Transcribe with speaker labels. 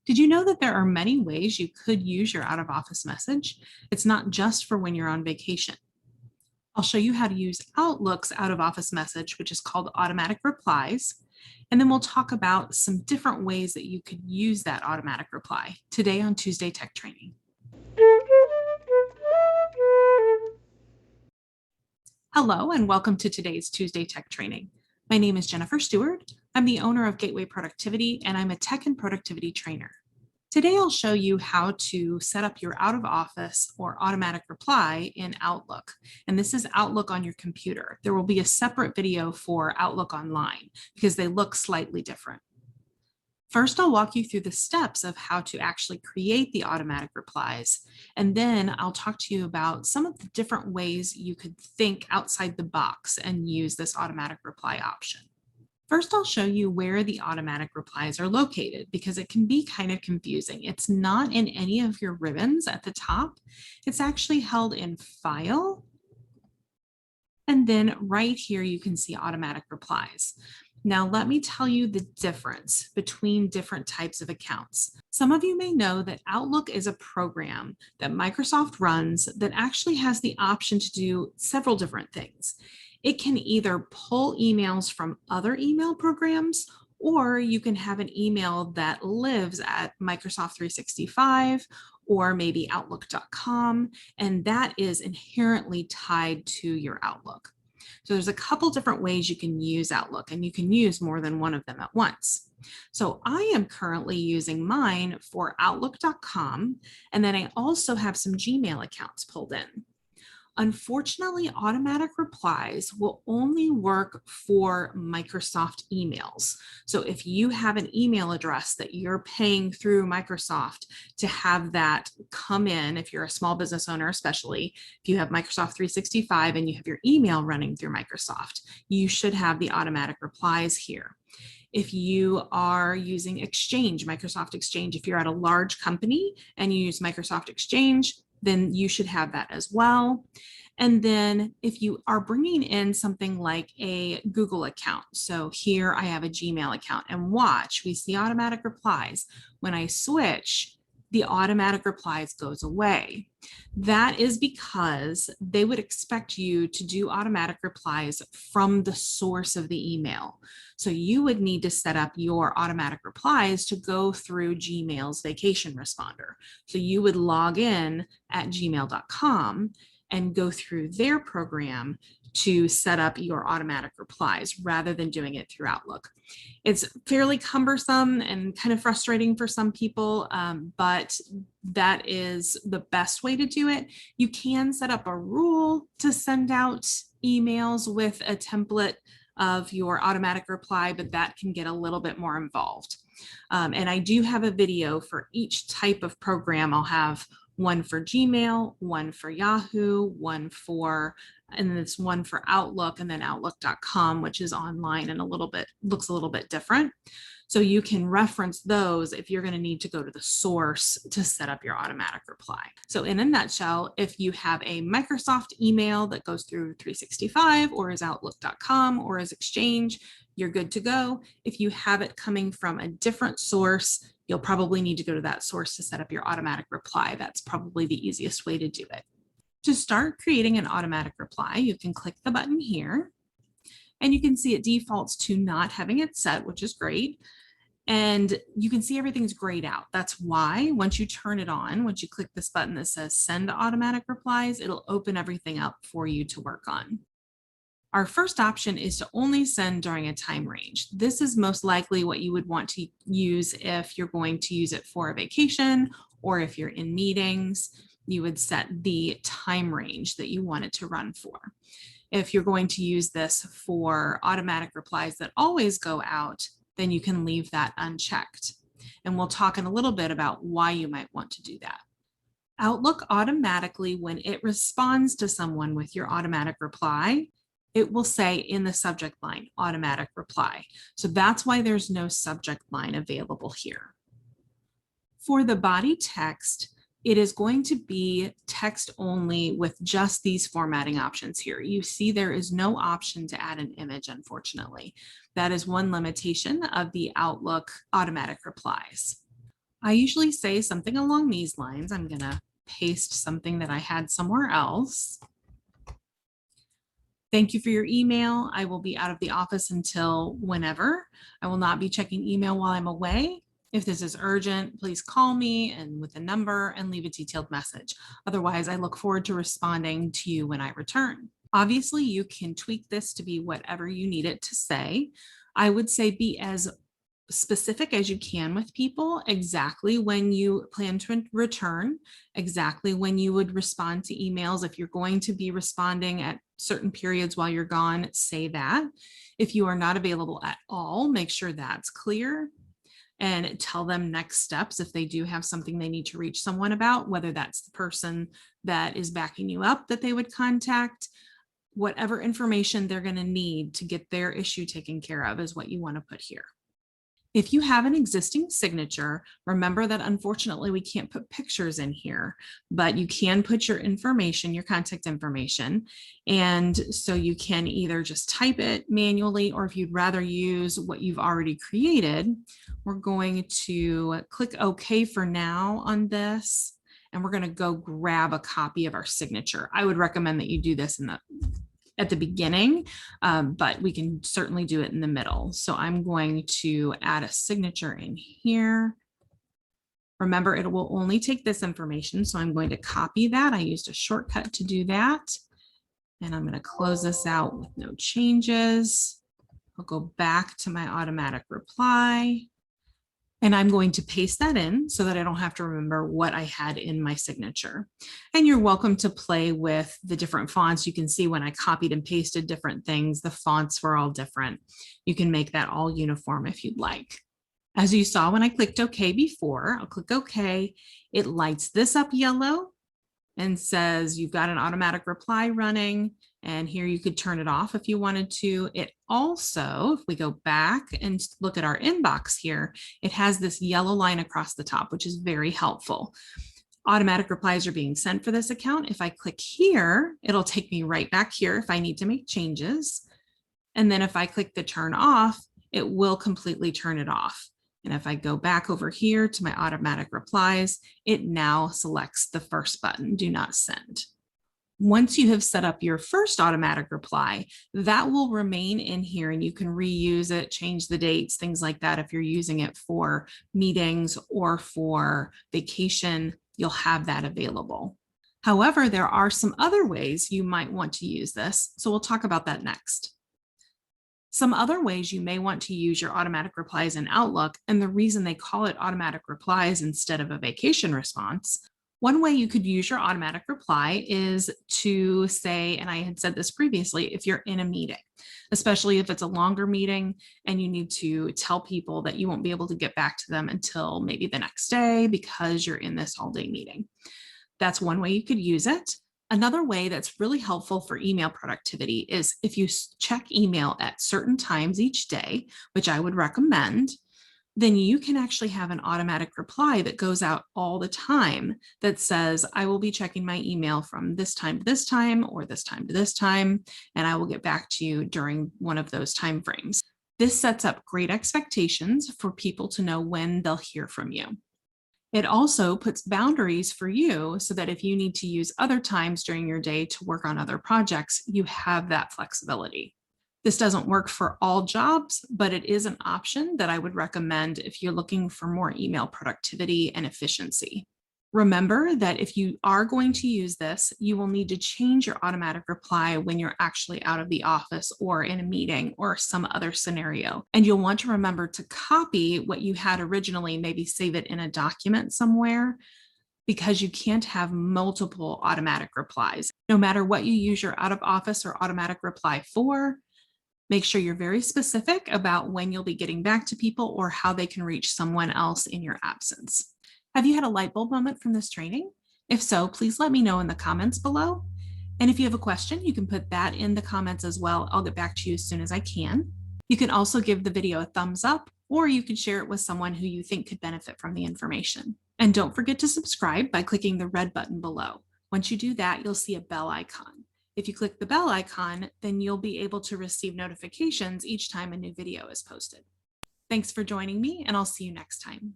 Speaker 1: Did you know that there are many ways you could use your out of office message? It's not just for when you're on vacation. I'll show you how to use Outlook's out of office message, which is called automatic replies. And then we'll talk about some different ways that you could use that automatic reply today on Tuesday Tech Training. Hello, and welcome to today's Tuesday Tech Training. My name is Jennifer Stewart. I'm the owner of Gateway Productivity, and I'm a tech and productivity trainer. Today, I'll show you how to set up your out of office or automatic reply in Outlook. And this is Outlook on your computer. There will be a separate video for Outlook Online because they look slightly different. First, I'll walk you through the steps of how to actually create the automatic replies. And then I'll talk to you about some of the different ways you could think outside the box and use this automatic reply option. First, I'll show you where the automatic replies are located because it can be kind of confusing. It's not in any of your ribbons at the top. It's actually held in File. And then right here, you can see automatic replies. Now, let me tell you the difference between different types of accounts. Some of you may know that Outlook is a program that Microsoft runs that actually has the option to do several different things. It can either pull emails from other email programs, or you can have an email that lives at Microsoft 365 or maybe Outlook.com, and that is inherently tied to your Outlook. So there's a couple different ways you can use Outlook, and you can use more than one of them at once. So I am currently using mine for Outlook.com, and then I also have some Gmail accounts pulled in. Unfortunately, automatic replies will only work for Microsoft emails. So if you have an email address that you're paying through Microsoft to have that come in, if you're a small business owner, especially if you have Microsoft 365 and you have your email running through Microsoft, you should have the automatic replies here. If you are using Exchange, Microsoft Exchange, if you're at a large company and you use Microsoft Exchange, then you should have that as well. And then if you are bringing in something like a Google account, so here I have a Gmail account, and watch, we see automatic replies. When I switch, the automatic replies goes away. That is because they would expect you to do automatic replies from the source of the email. So you would need to set up your automatic replies to go through Gmail's vacation responder. So you would log in at gmail.com and go through their program to set up your automatic replies rather than doing it through Outlook. It's fairly cumbersome and kind of frustrating for some people, but that is the best way to do it. You can set up a rule to send out emails with a template of your automatic reply, but that can get a little bit more involved. And I do have a video for each type of program. I'll have one for Gmail, one for Yahoo, and then it's one for Outlook, and then Outlook.com, which is online and looks a little bit different. So you can reference those if you're going to need to go to the source to set up your automatic reply. So in a nutshell, if you have a Microsoft email that goes through 365 or is Outlook.com or is Exchange, you're good to go. If you have it coming from a different source, you'll probably need to go to that source to set up your automatic reply. That's probably the easiest way to do it. To start creating an automatic reply, you can click the button here, and you can see it defaults to not having it set, which is great. And you can see everything's grayed out. That's why once you turn it on, once you click this button that says send automatic replies, it'll open everything up for you to work on. Our first option is to only send during a time range. This is most likely what you would want to use if you're going to use it for a vacation or if you're in meetings. You would set the time range that you want it to run for. If you're going to use this for automatic replies that always go out, then you can leave that unchecked. And we'll talk in a little bit about why you might want to do that. Outlook automatically, when it responds to someone with your automatic reply, it will say in the subject line, automatic reply. So that's why there's no subject line available here. For the body text, it is going to be text only with just these formatting options here. You see there is no option to add an image, unfortunately. That is one limitation of the Outlook automatic replies. I usually say something along these lines. I'm going to paste something that I had somewhere else. Thank you for your email. I will be out of the office until whenever. I will not be checking email while I'm away. If this is urgent, please call me and with a number and leave a detailed message. Otherwise, I look forward to responding to you when I return. Obviously, you can tweak this to be whatever you need it to say. I would say be as specific as you can with people, exactly when you plan to return, exactly when you would respond to emails. If you're going to be responding at certain periods while you're gone, say that. If you are not available at all, make sure that's clear and tell them next steps if they do have something they need to reach someone about, whether that's the person that is backing you up that they would contact. Whatever information they're going to need to get their issue taken care of is what you want to put here. If you have an existing signature, remember that unfortunately we can't put pictures in here, but you can put your information, your contact information. And so you can either just type it manually, or if you'd rather use what you've already created, we're going to click OK for now on this. And we're going to go grab a copy of our signature. I would recommend that you do this at the beginning, but we can certainly do it in the middle. So I'm going to add a signature in here. Remember, it will only take this information. So I'm going to copy that. I used a shortcut to do that. And I'm going to close this out with no changes. I'll go back to my automatic reply. And I'm going to paste that in so that I don't have to remember what I had in my signature. And you're welcome to play with the different fonts. You can see when I copied and pasted different things, the fonts were all different. You can make that all uniform if you'd like. As you saw when I clicked OK before, I'll click OK. It lights this up yellow and says you've got an automatic reply running. And here you could turn it off if you wanted to. It also, if we go back and look at our inbox here, it has this yellow line across the top, which is very helpful. Automatic replies are being sent for this account. If I click here, it'll take me right back here if I need to make changes. And then if I click the turn off, it will completely turn it off. And if I go back over here to my automatic replies, it now selects the first button, do not send. Once you have set up your first automatic reply, that will remain in here and you can reuse it, change the dates, things like that. If you're using it for meetings or for vacation, you'll have that available. However, there are some other ways you might want to use this. So we'll talk about that next. Some other ways you may want to use your automatic replies in Outlook, and the reason they call it automatic replies instead of a vacation response. One way you could use your automatic reply is to say, and I had said this previously, if you're in a meeting, especially if it's a longer meeting and you need to tell people that you won't be able to get back to them until maybe the next day because you're in this all-day meeting. That's one way you could use it. Another way that's really helpful for email productivity is if you check email at certain times each day, which I would recommend, then you can actually have an automatic reply that goes out all the time that says, I will be checking my email from this time to this time or this time to this time, and I will get back to you during one of those time frames. This sets up great expectations for people to know when they'll hear from you. It also puts boundaries for you so that if you need to use other times during your day to work on other projects, you have that flexibility. This doesn't work for all jobs, but it is an option that I would recommend if you're looking for more email productivity and efficiency. Remember that if you are going to use this, you will need to change your automatic reply when you're actually out of the office or in a meeting or some other scenario. And you'll want to remember to copy what you had originally, maybe save it in a document somewhere, because you can't have multiple automatic replies. No matter what you use your out of office or automatic reply for, make sure you're very specific about when you'll be getting back to people or how they can reach someone else in your absence. Have you had a light bulb moment from this training? If so, please let me know in the comments below. And if you have a question, you can put that in the comments as well. I'll get back to you as soon as I can. You can also give the video a thumbs up, or you can share it with someone who you think could benefit from the information. And don't forget to subscribe by clicking the red button below. Once you do that, you'll see a bell icon. If you click the bell icon, then you'll be able to receive notifications each time a new video is posted. Thanks for joining me, and I'll see you next time.